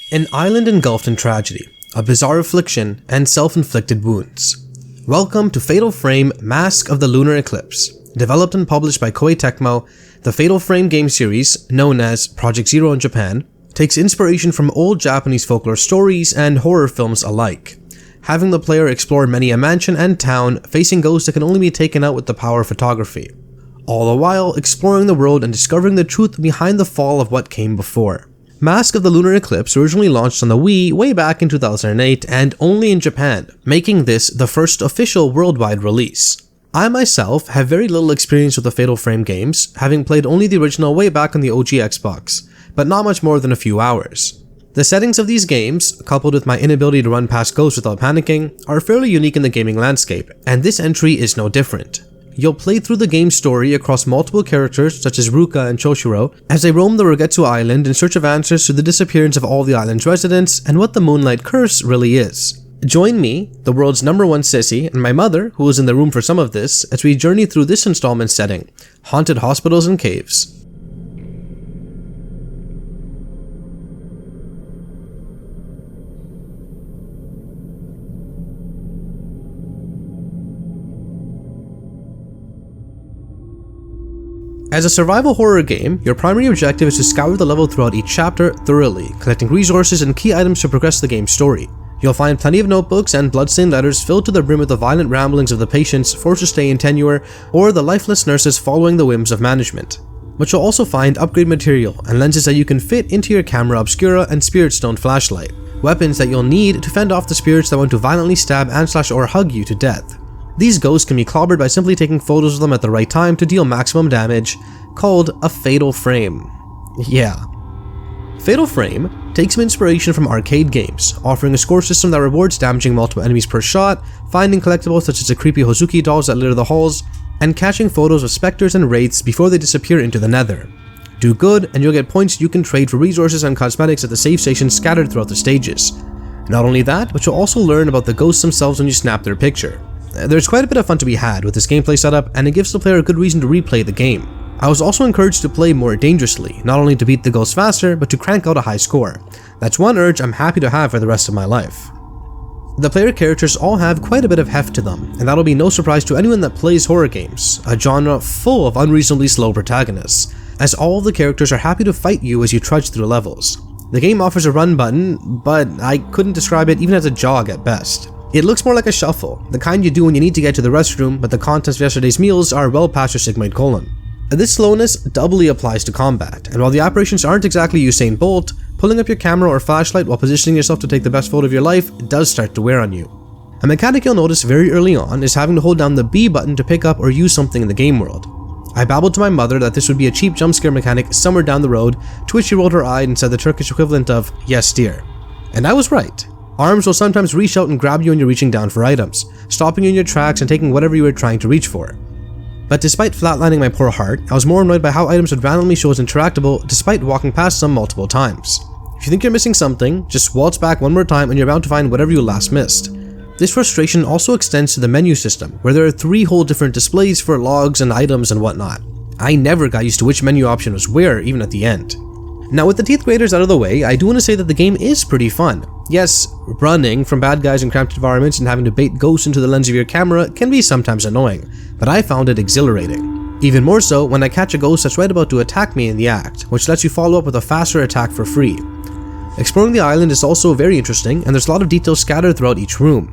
An island engulfed in tragedy, a bizarre affliction, and self-inflicted wounds. Welcome to Fatal Frame: Mask of the Lunar Eclipse. Developed and published by Koei Tecmo, the Fatal Frame game series, known as Project Zero in Japan, takes inspiration from old Japanese folklore stories and horror films alike, having the player explore many a mansion and town facing ghosts that can only be taken out with the power of photography, all the while exploring the world and discovering the truth behind the fall of what came before. Mask of the Lunar Eclipse originally launched on the Wii way back in 2008 and only in Japan, making this the first official worldwide release. I myself have very little experience with the Fatal Frame games, having played only the original way back on the OG Xbox, but not much more than a few hours. The settings of these games, coupled with my inability to run past ghosts without panicking, are fairly unique in the gaming landscape, and this entry is no different. You'll play through the game's story across multiple characters such as Ruka and Choshiro as they roam the Rogetsu Island in search of answers to the disappearance of all the island's residents and what the Moonlight Curse really is. Join me, the world's #1 sissy, and my mother, who was in the room for some of this, as we journey through this installment setting, Haunted Hospitals and Caves. As a survival horror game, your primary objective is to scour the level throughout each chapter thoroughly, collecting resources and key items to progress the game's story. You'll find plenty of notebooks and bloodstained letters filled to the brim with the violent ramblings of the patients forced to stay in tenure or the lifeless nurses following the whims of management. But you'll also find upgrade material and lenses that you can fit into your camera obscura and spirit stone flashlight, weapons that you'll need to fend off the spirits that want to violently stab and/or hug you to death. These ghosts can be clobbered by simply taking photos of them at the right time to deal maximum damage, called a Fatal Frame. Yeah. Fatal Frame takes some inspiration from arcade games, offering a score system that rewards damaging multiple enemies per shot, finding collectibles such as the creepy Hozuki dolls that litter the halls, and catching photos of specters and wraiths before they disappear into the nether. Do good and you'll get points you can trade for resources and cosmetics at the save stations scattered throughout the stages. Not only that, but you'll also learn about the ghosts themselves when you snap their picture. There's quite a bit of fun to be had with this gameplay setup, and it gives the player a good reason to replay the game. I was also encouraged to play more dangerously, not only to beat the ghosts faster, but to crank out a high score. That's one urge I'm happy to have for the rest of my life. The player characters all have quite a bit of heft to them, and that'll be no surprise to anyone that plays horror games, a genre full of unreasonably slow protagonists, as all of the characters are happy to fight you as you trudge through levels. The game offers a run button, but I couldn't describe it even as a jog at best. It looks more like a shuffle, the kind you do when you need to get to the restroom, but the contents of yesterday's meals are well past your sigmoid colon. This slowness doubly applies to combat, and while the operations aren't exactly Usain Bolt, pulling up your camera or flashlight while positioning yourself to take the best photo of your life does start to wear on you. A mechanic you'll notice very early on is having to hold down the B button to pick up or use something in the game world. I babbled to my mother that this would be a cheap jump scare mechanic somewhere down the road, to which she rolled her eye and said the Turkish equivalent of, "Yes dear." And I was right. Arms will sometimes reach out and grab you when you're reaching down for items, stopping you in your tracks and taking whatever you were trying to reach for. But despite flatlining my poor heart, I was more annoyed by how items would randomly show as interactable despite walking past them multiple times. If you think you're missing something, just waltz back one more time and you're bound to find whatever you last missed. This frustration also extends to the menu system, where there are 3 whole different displays for logs and items and whatnot. I never got used to which menu option was where, even at the end. Now with the teeth graters out of the way, I do want to say that the game is pretty fun. Yes, running from bad guys in cramped environments and having to bait ghosts into the lens of your camera can be sometimes annoying, but I found it exhilarating. Even more so when I catch a ghost that's right about to attack me in the act, which lets you follow up with a faster attack for free. Exploring the island is also very interesting, and there's a lot of details scattered throughout each room.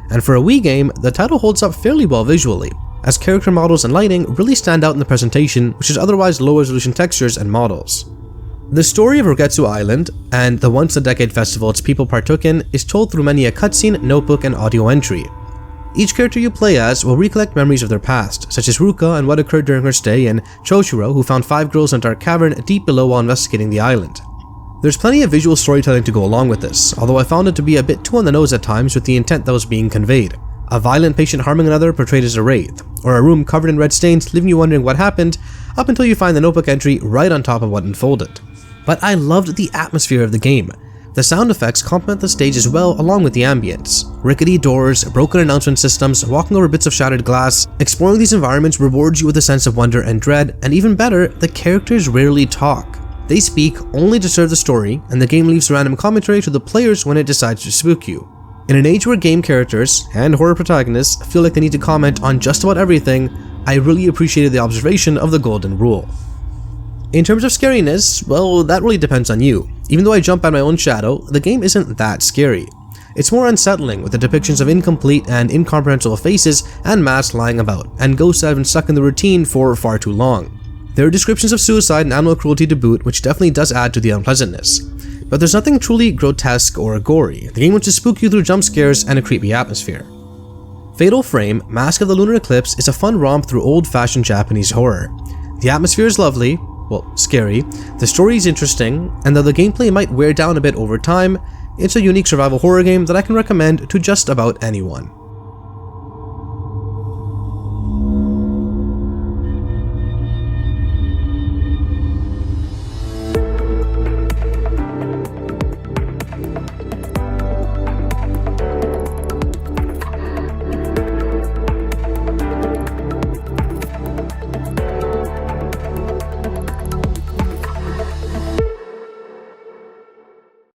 And for a Wii game, the title holds up fairly well visually, as character models and lighting really stand out in the presentation, which is otherwise low resolution textures and models. The story of Rogetsu Island, and the once-a-decade festival its people partook in, is told through many a cutscene, notebook, and audio entry. Each character you play as will recollect memories of their past, such as Ruka and what occurred during her stay, and Choshiro, who found 5 girls in a dark cavern deep below while investigating the island. There's plenty of visual storytelling to go along with this, although I found it to be a bit too on the nose at times with the intent that was being conveyed. A violent patient harming another portrayed as a wraith, or a room covered in red stains leaving you wondering what happened, up until you find the notebook entry right on top of what unfolded. But I loved the atmosphere of the game. The sound effects complement the stage as well, along with the ambience. Rickety doors, broken announcement systems, walking over bits of shattered glass. Exploring these environments rewards you with a sense of wonder and dread, and even better, the characters rarely talk. They speak only to serve the story, and the game leaves random commentary to the players when it decides to spook you. In an age where game characters and horror protagonists feel like they need to comment on just about everything, I really appreciated the observation of the golden rule. In terms of scariness, well, that really depends on you. Even though I jump at my own shadow, the game isn't that scary. It's more unsettling with the depictions of incomplete and incomprehensible faces and masks lying about, and ghosts that have been stuck in the routine for far too long. There are descriptions of suicide and animal cruelty to boot, which definitely does add to the unpleasantness. But there's nothing truly grotesque or gory. The game wants to spook you through jump scares and a creepy atmosphere. Fatal Frame: Mask of the Lunar Eclipse is a fun romp through old-fashioned Japanese horror. The atmosphere is lovely, well, scary, the story is interesting, and though the gameplay might wear down a bit over time, it's a unique survival horror game that I can recommend to just about anyone.